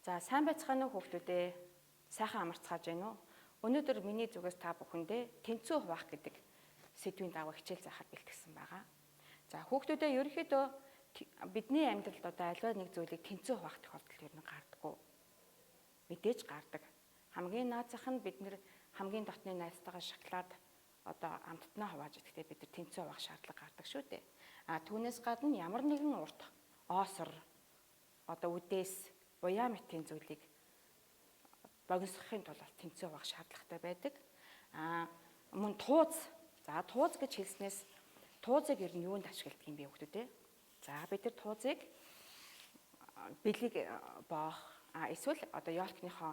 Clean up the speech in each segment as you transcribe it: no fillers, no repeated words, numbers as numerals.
За сайн байцгаана уу хүүхдүүдээ. Сайхан амарцгааж байна уу? Өнөөдөр миний зүгээс та бүхэндээ тэнцүү хуваах гэдэг сэдвийн дагуу хичээл заахад бэлтгэсэн байгаа. За хүүхдүүдээ ерөнхийдөө бидний амьдралд одоо аливаа нэг зүйлийг тэнцүү хуваах тохиолдол ер нь гардаггүй. Мэдээж гардаг. Хамгийн наад зах нь бид нэр хамгийн дотны найзтайгаа шоколад одоо амттнаа хувааж идэхдээ бид нар тэнцүү хуваах шаардлага гардаг шүү дээ. Түүнээс гадна ямар нэгэн урт оосор одоо үдээс буяа мэтийн зүйлийг богиносгохын тулд тэнцүү хуваах шаардлагатай байдаг. Мөн тууз. За тууз гэж хэлснээс туузыг ер нь юунд ашигладаг юм бэ хүүхдүүдээ? За бид нар туузыг бэлэг боох эсвэл одоо ёолкныхоо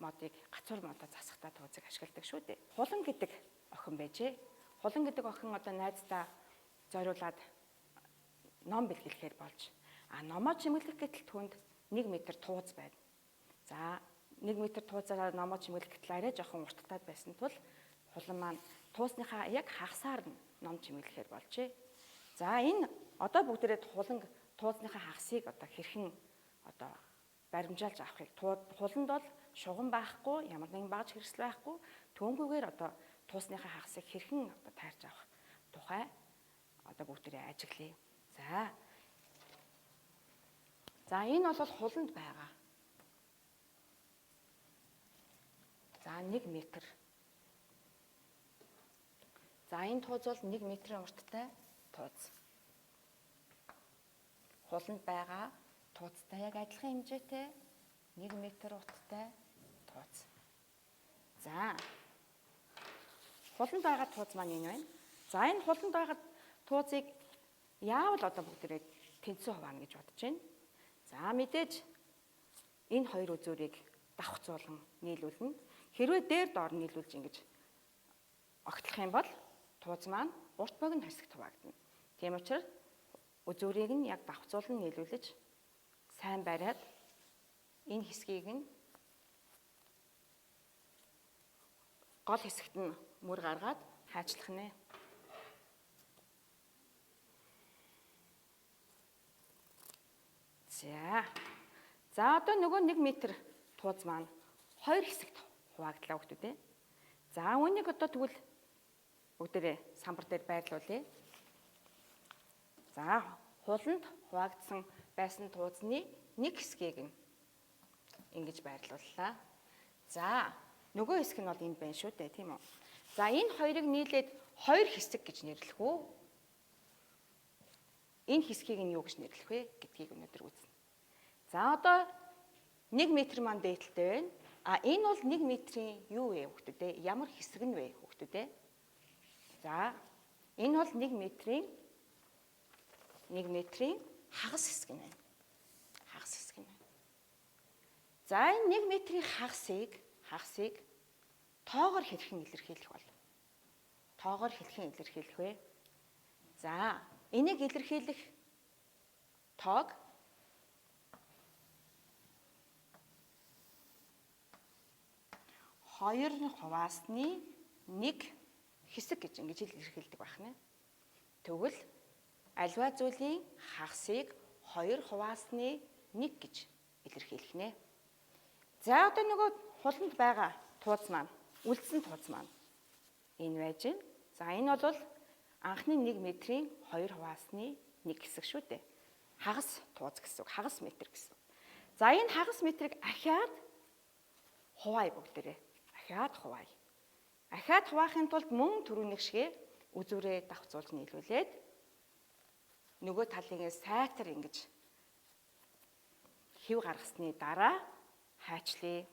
модыг гацуур модоо засахтаа туузыг ашигладаг шүү дээ. Хулан гэдэг охин байжээ. Хулан гэдэг охин одоо найздаа зориулаад ном бэлгэлэхээр болж номоо чимэглэх гэтэл түнд 1 м тууз байна. За 1 м туузаараа номоо чимэглэх гэтэл арай жоохон урттаад байсан тул хулан маань туусныхаа яг хагасаар нь ном чимэглэхээр болжээ. За энэ одоо бүгдээрээ туузныхаа хагасыг одоо хэрхэн одоо баримжаалж авахыг хуланд бол шугам байхгүй, ямар нэгэн багж хэрэгсэл байхгүй, түүнгүүгээр одоо туусныхаа хагасыг хэрхэн одоо тайрч авах тухай одоо бүгдээрээ ажиглая. За энэ бол хуланд байгаа. За 1 м. За энэ тууз бол 1 м-ийн урттай тууз. Хуланд байгаа туузтай яг адилхан хэмжээтэй 1 м урттай тууз. За хуланд байгаа тууз маань энэ байна. За энэ хуланд байгаа туузыг яавал одоо бүгдээрээ тэнцүү хуваана гэж бодож байна. За мэдээж энэ хоёр үзүүрийг давхцуулан нийлүүлнэ. Хэрвээ дээр доор нийлүүлж ингэж огтлох юм бол тууз маань урт богино хэсэгт хуваагдана. Тийм учраас үзүүрийг нь яг давхцуулан нийлүүлж сайн бариад энэ хэсгийг нь гол хэсэгт нь мөр гаргаад хайчлах нэ. За одоо нөгөө 1 м тууз маань 2 хэсэгт хуваагдлаа хүүхдүүдээ. За үүнийг одоо тэгвэл бүгдээрээ самбар дээр байрлуулъя. За хуланд хуваагдсан байсан туузны 1 хэсгийг нь ингэж байрлууллаа. За нөгөө хэсэг нь бол энд байна шүү дээ, тийм үү? За энэ хоёрыг нийлээд 2 хэсэг гэж нэрлэх үү? Энэ хэсгийг нь юу гэж нэрлэх вэ гэдгийг өнөөдөр үзнэ. За одоо 1 м маань дээдлтэй байна. Энэ бол 1 м-ийн юу вэ хүүхдүүдээ? Ямар хэсэг нь вэ хүүхдүүдээ? За энэ бол 1 м-ийн хагас хэсэг нь байна. Хагас хэсэг нь байна. За энэ 1 м-ийн хагасыг тоогоор хэрхэн илэрхийлэх бол? Тоогоор хэрхэн илэрхийлэх вэ? За энийг илэрхийлэх тоог 2 хуваасны 1 хэсэг гэж ингэж илэрхийлдэг байна. Тэгвэл аливаа зүйлийн хагасыг 2 хуваасны 1 гэж илэрхийлэх нэ. За одоо нөгөө хуланд байгаа тууз маань, үлдсэн тууз маань энэ байж байна. За энэ бол анхны 1 м-ийн 2 хуваасны 1 хэсэг шүү дээ. Хагас тууз гэсэн үг, хагас метр гэсэн. За энэ хагас метрийг ахиад хуваая бүгдээрээ. Ахиад хуваахын тулд мөн түрүүний шигээ үзүүрээ давхцуулж нийлүүлээд нөгөө талын сайтар ингэж хэв гаргасны дараа хайчлаа.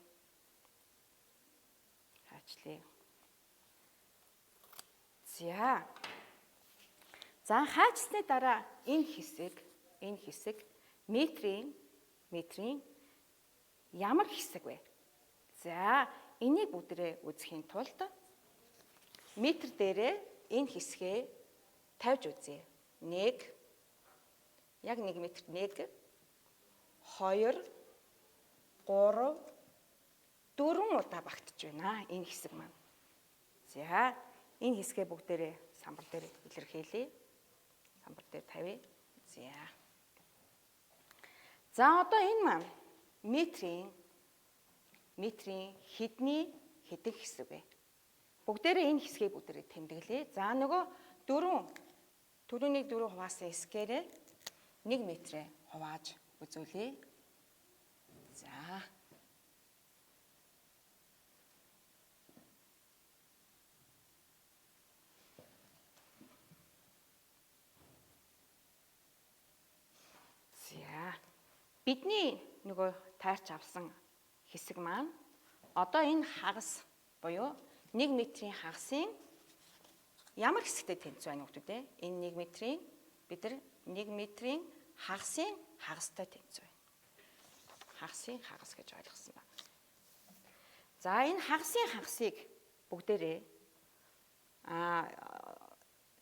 За хайчлсны дараа энэ хэсэг метрийн ямар хэсэг вэ? За энийг бүгдээрээ үзэхийн тулд метр дээрээ энэ хэсгээ тавьж үзье. 1 яг 1 метрт 1 2 3 4 удаа багтж байна энэ хэсэг маань. За энэ хэсгээ бүгдээрээ самбар дээр илэрхийлье. Самбар дээр тавья. За одоо энэ маань метрийн метрийн хэдэн хэсэг вэ? Бүгдээрээ энэ хэсгийг бүгдээрээ тэмдэглэе. За нөгөө түрүүнийг 4 хуваасан хэсгээрээ 1 метрээ хувааж үзүүлье. За. Бидний нөгөө таарч авсан хэсэг маань одоо энэ хагас буюу 1 метрийн хагасын ямар хэсэгтэй тэнцвэ байна хүмүүс те? Энэ 1 метрийн бид нар 1 метрийн хагасын хагастай тэнцвэ. Хагасын хагас гэж ойлгосон байна. За энэ хагасын хагасыг бүгдээрээ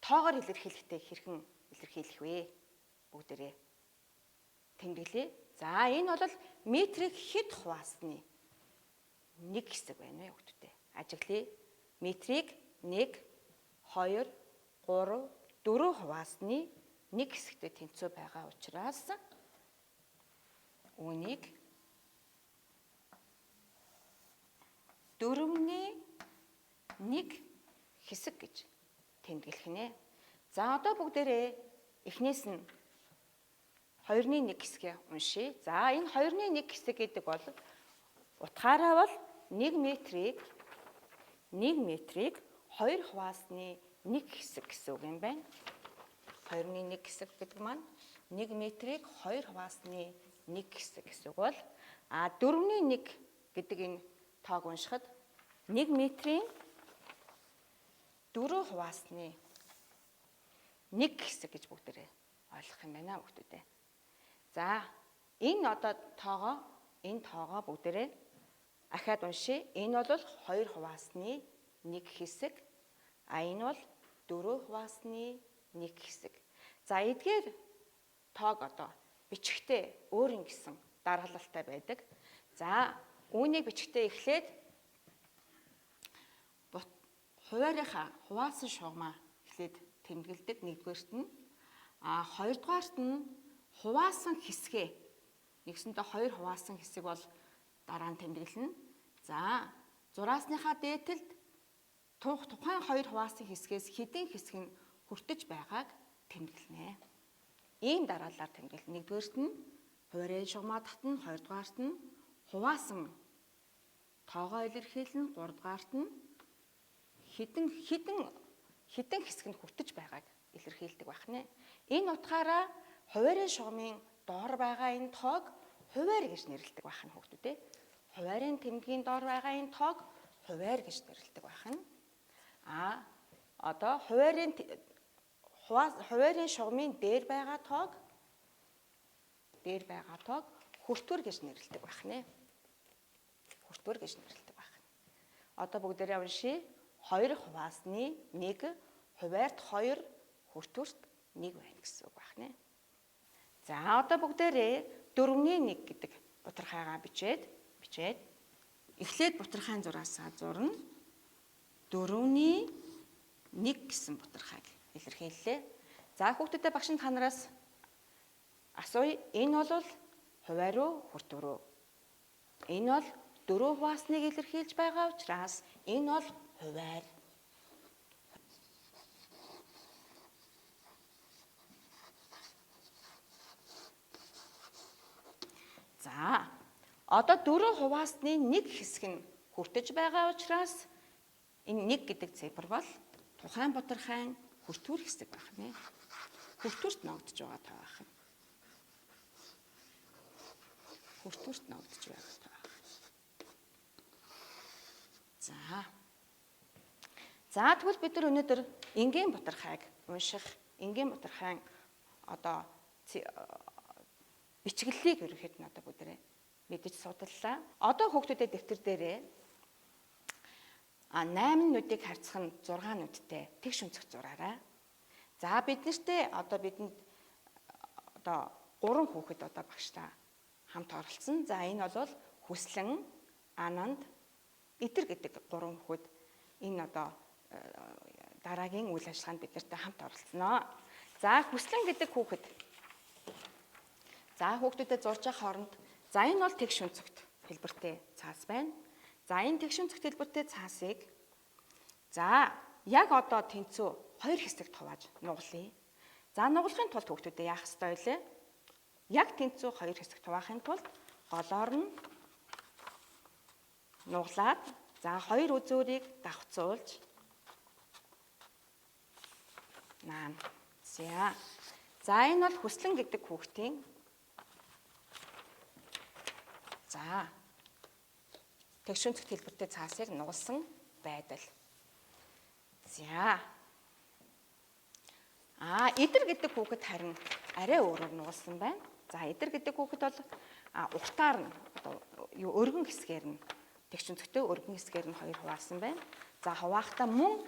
тоогоор илэрхийлэхдээ хэрхэн илэрхийлэх вэ? Бүгдээрээ тэмдэглэе. За энэ бол метрийг хэд хуваасны нэг хэсэг байна вэ хүүхдүүдээ? Ажиглая. Метрийг 1, 2, 3, 4 хуваасны нэг хэсэгтэй тэнцвэ байгаа учраас үүнийг 4/1 хэсэг гэж тэмдэглэх нэ. За одоо бүгдээрээ эхнээс нь 2/1 хэсгээ уншия. За энэ 2/1 хэсэг гэдэг бол утгаараа бол 1 метрийг 2 хуваасны 1 хэсэг гэсэн үг юм байна. 2/1 хэсэг гэдэг маань 1 метрийг 2 хуваасны 1 хэсэг гэсэн үг бол 4/1 гэдэг энэ тоог уншихад 1 метрийн 4 хуваасны 1 хэсэг гэж бүгдээрээ ойлгох юм байна хүүхдүүдээ. За энэ одоо энэ тоогоо бүгдээрээ ахаад уншия. Энэ бол 2 хуваасны 1 хэсэг. Энэ бол 4 хуваасны 1 хэсэг. За эдгээр тоог одоо бичгтээ өөр ингэсэн дараалалтай байдаг. За үүнийг бичгтээ эхлээд хуваарийнхаа хуваасан шугамаа эхлээд тэмдэглэдэг нэгдүгээрт нь. Хоёрдугаарт нь хуваасан хэсгээ нэгсэндээ 2 хуваасан хэсэг бол дараа нь тэмдэглэнэ. За 6-ныхаа дээдлэлд тухайн 2 хуваасан хэсгээс хэдэн хэсэг нь хүртэж байгааг тэмдэглэнэ. Ийм дараалалаар тэмдэглэнэ. Нэгдүгээрт нь хуваарийн шугамаа татна, хоёрдугаарт нь хуваасан тоогоо илэрхийлнэ, гуравдугаарт нь хэдэн хэсэг нь хүртэж байгааг илэрхийлдэг байна. Энэ утгаараа хуваарийн шугамын доор байгаа энэ тоог хуваар гэж нэрлэдэг байна хүүхдүүд. Хуваарийн тэмдгийн доор байгаа энэ тоог хуваар гэж нэрлэдэг байна. Одоо хуваарийн шугамын дээр байгаа тоог хүртвэр гэж нэрлэдэг байна. Хүртвэр гэж нэрлэдэг байна. Одоо бүгдээрээ уншия. 2 хуваасны 1, хуваарт 2, хүртвэрт 1 байна гэсэн үг байна. За одоо бүгдээрээ 4/1 гэдэг бутархайгаа бичээд эхлээд бутархайн зураасаа зурна. 4/1 гэсэн бутархайг илэрхийллээ. За хүүхдүүдээ багш нь танараас асууя. Энэ бол хуваар уу, хүртвэр үү? Энэ бол 4 хуваасныг илэрхийлж байгаа учраас энэ бол хуваар. За одоо 4 хуваасны 1 хэсэг нь хүртэж байгаа учраас энэ 1 гэдэг цифр бол тухайн бутархайн хүртвэр хэсэг байна. Хүртвэрт ногдож байгаа тоо байна. Хүртвэрт ногдож байгаа тоо байна. За тэгвэл бид нар өнөөдөр энгийн бутархайг унших, энгийн бутархайн одоо бичгэллийг ерөнхийд нь одоо бүгдээрээ мэдэж судаллаа. Одоо хүүхдүүдэд дэвтэр дээрээ 8 нүдийг харьцах нь 6 нүдтэй тэгш өнцөг зураарай. За бидэнд одоо 3 хүүхэд одоо багштай хамт оролцсон. За энэ бол Хүслэн, Ананд, Идэр гэдэг 3 хүүхэд энэ одоо дараагийн үйл ажиллагаанд бид нартай хамт оролцсноо. За Хүслэн гэдэг хүүхэд. За хүүхдүүдэд зурж байгаа хооронд за энэ бол тэгш өнцөгт хэлбэртэй цаас байна. За энэ тэгш өнцөг хэлбэртэй цаасыг яг одоо тэнцүү хоёр хэсэгт хувааж нугалъя. За нугалахын тулд хүүхдүүдээ яах ёстой вэ? Яг тэнцүү хоёр хэсэгт хуваахын тулд голоор нь нугалаад хоёр үзүүрийг давхцуулж наана. За энэ бол хүслэн гэдэг хүүхдийн тэгш өнцөг хэлбэртэй цаасыг нугалсан байдал. Эдэр гэдэг хүүхэд харин арай өөрөөр нугалсан байна. За эдэр гэдэг хүүхэд бол уртаар нь өргөн хэсгээр нь тэгш өнцөгтэй өргөн хэсгээр нь хоёр хуваасан байна. За хуваахдаа мөн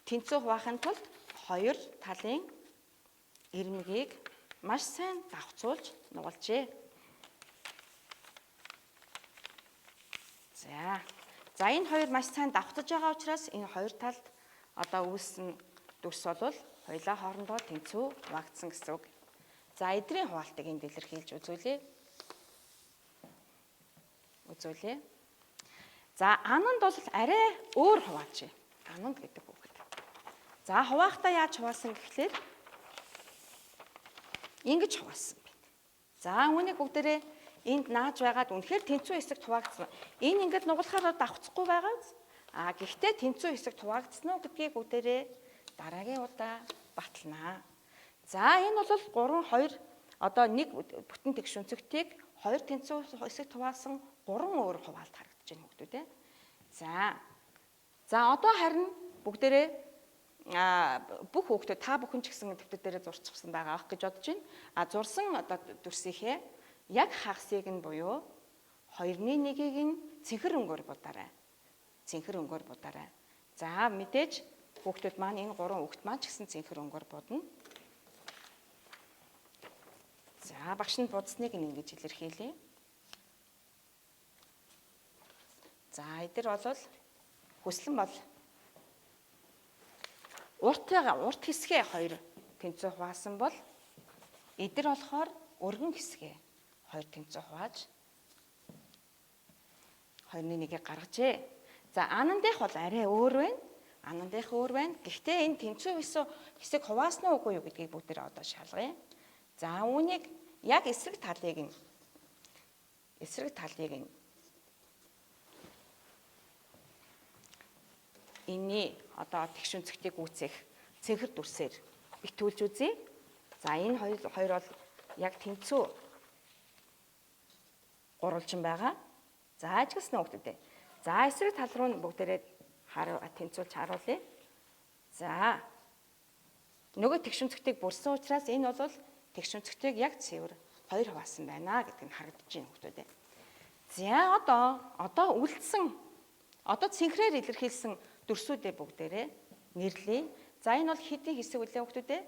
тэнцүү хуваахын тулд хоёр талын ирмэгийг маш сайн давхцуулж нугалжээ. За энэ хоёр маш сайн давхцаж байгаа учраас энэ хоёр талд одоо үүссэн дүрс бол хоёулаа хоорондоо тэнцүү хуваагдсан гэсэн үг. За эдрийн хуваалтыг энд илэрхийлж үзүүлье. За ананд бол арай өөр хувааж. Ананд гэдэг хүүхэд. За хуваахдаа яаж хуваасан гэхлээр ингэж хуваасан байна. За үүнийг бүгдээрээ энд нааж байгаад үнэхээр тэнцүү хэсэгт хуваагдсан. Энэ ингээд нугалахаар давхцахгүй байгааз. Гэхдээ тэнцүү хэсэгт хуваагдсан уу гэдгийг бүгдээрээ дараагийн удаа баталнаа. За энэ бол 2 одоо нэг бүтэн тэгш өнцөгтийг 2 тэнцүү хэсэгт хуваасан 3 өөр хуваалт харагдаж байна хүүхдүүд ээ. За одоо харин бүгдээрээ бүх хүүхдүүд та бүхэн ч гэсэн төвтөд дээрээ зурчихсан байгаа ах гэж бодож байна. Зурсан одоо дүрсийнхээ яг хагасыг нь буюу 2-1-ийг нь цэнхэр өнгөөр будаарай. За мэдээж хүүхдүүд маань энэ 3 хүүхд маань ч гэсэн цэнхэр өнгөөр будна. За багш нь будсныг ингэж илэрхийлье. За эдгээр бол хүслэн бол урт хэсгээ 2 тэнцүү хуваасан бол эдгээр болохоор өргөн хэсгээ 2 тэнцүү хувааж 2-1-ийг гаргажээ. За анандийнх бол арай өөр байна. Гэхдээ энэ тэнцүү хэсэг хуваасан уу үгүй юу гэдгийг бүгдээрээ одоо шалгая. За үүнийг яг эсрэг талыг нь энэний одоо тэгш өнцөгтийг үүсэх цэнхэр дүрсээр битүүлж үзье. За энэ хоёр бол яг тэнцүү гурвалжин байгаа. За ажигласан хүүхдүүдээ. За эсрэг тал руу бүгдээрээ тэнцүүлж харуулъя. За нөгөө тэгш өнцөгтийг бүрсэн учраас энэ бол тэгш өнцөгтийг яг цэвэр 2 хуваасан байна гэдг нь харагдаж байна хүүхдүүдээ. За одоо үлдсэн цэнхрээр илэрхийлсэн дүрсүүдээ бүгдээрээ нэрлэе. За энэ бол хэдийн хэсэг үлээ хүүхдүүдээ?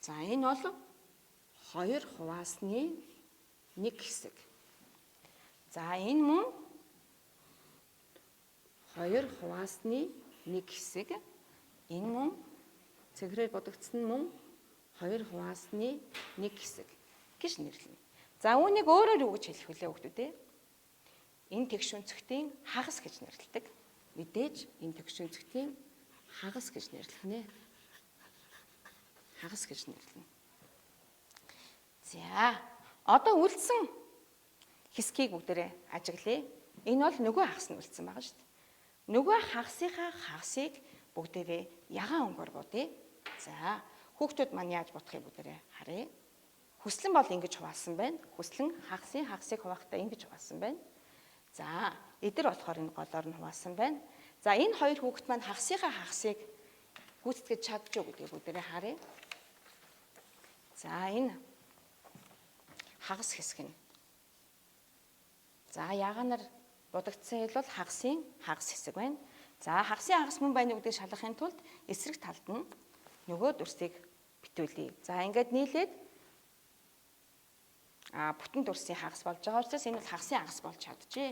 За энэ бол 2 хуваасны 1 хэсэг. За энэ мөн 2 хуваасны 1 хэсэг. Энэ мөн цэнхрээр будагдсан мөн 2 хуваасны 1 хэсэг гэж нэрлэнэ. За үүнийг өөрөөр юу гэж хэлэх вүлээ хүүхдүүдээ? Энэ тэгш өнцөгтийн хагас гэж нэрлэдэг. Мэдээж энэ тэгш өнцөгтийн хагас гэж нэрлэнэ. За одоо үлдсэн хэсгийг бүгдээрээ ажиглая. Энэ бол нөгөө хагас нь үлдсэн байгаа шүү дээ. Нөгөө хагасынхаа хагасыг бүгдээрээ ягаан өнгөөр будъя. За хүүхдүүд маань яаж бодохыг бүгдээрээ харъя. Хүслэн бол ингэж хуваасан байна. Хүслэн хагасыг хуваахдаа ингэж хуваасан байна. За эдэр болохоор энэ голоор нь хуваасан байна. За энэ 2 хүүхэд маань хагасынхаа хагасыг гүйцэтгэж чадчих уу гэдгийг бүгдээрээ харъя. За энэ хагас хэсэг нь. За ягаанаар будагдсан хэл бол хагасын хагас хэсэг байна. За хагасын хагас мөн байна уу гэдгийг шалгахын тулд эсрэг талд нь нөгөө дүрсийг битүүлье. За ингээд нийлээд бүтэн дүрсийн хагас болж байгаа учраас энэ бол хагасын хагас болж чаджээ.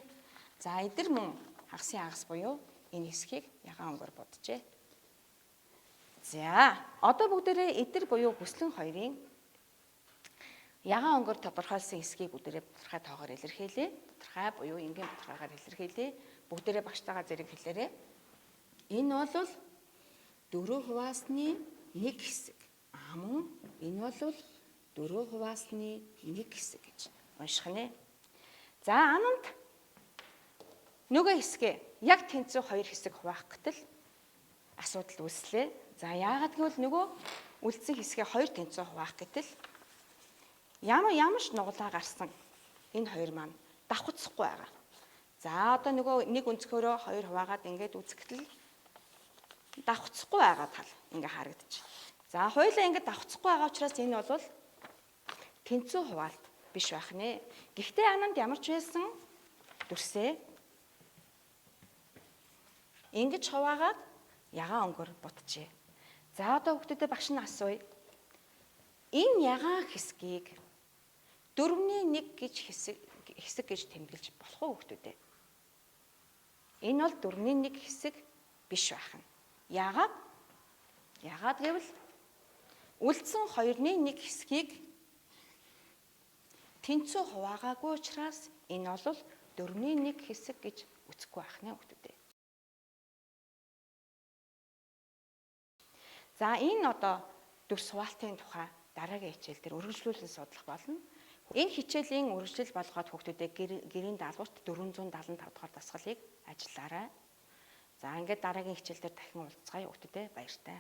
За эдэр мөн хагасын хагас буюу энэ хэсгийг ягаан өнгөөр боджээ. За одоо бүгдээрээ эдэр буюу хүслэн хоёрын Ягаан өнгөөр тодорхойлсон хэсгийг бүгдээрээ тодорхой тоогоор илэрхийлье. Тодорхой буюу энгийн тодорхойгоор илэрхийлье. Бүгдээрээ багштайгаа зэрэг хэлээрэй. Энэ бол 4 хуваасны 1 хэсэг. Мөн энэ бол 4 хуваасны 1 хэсэг гэж унших нэ. За анамд нөгөө хэсгээ яг тэнцүү 2 хэсэг хуваах гэтэл асуудал үүслээ. За яагаад гэвэл нөгөө үлдсэн хэсгээ 2 тэнцүү хуваах гэтэл ямар ч нугалаа гарсан энэ хоёр маань давхцахгүй байгаа. За одоо нөгөө нэг өнцгөрөө 2 хуваагаад ингээд үзэхдээ давхцахгүй байгаа тал ингээ харагдаж. За хоёулаа ингээд давхцахгүй байгаа учраас энэ бол тэнцүү хуваалт биш байх нэ. Гэхдээ ананд ямар ч байсан дүрсээ ингэж хуваагаад ягаан өнгөөр бутжээ. За одоо хүүхдүүдэд багш нь асууя. Энэ ягаан хэсгийг 4-1 гэж хэсэг гэж тэмдэглэж болох уу хүүхдүүдээ? Энэ бол 4-1 хэсэг биш байх нь. Яагаад гэвэл үлдсэн 2-1 хэсгийг тэнцүү хуваагаагүй учраас энэ бол 4-1 хэсэг гэж үзэхгүй байх нэ хүүхдүүдээ. За энэ одоо дүрс хуваалтын тухай дараагийн хичээл дээр үргэлжлүүлэн судлах болно. Энэ хичээлийн үргэлжлэл болгоод хүүхдүүдээ гэрийн даалгаварт 475 дугаар дасгалыг ажиллаарай. За ингээд дараагийн хичээл дээр дахин уулзцаая хүүхдүүдээ баяртай.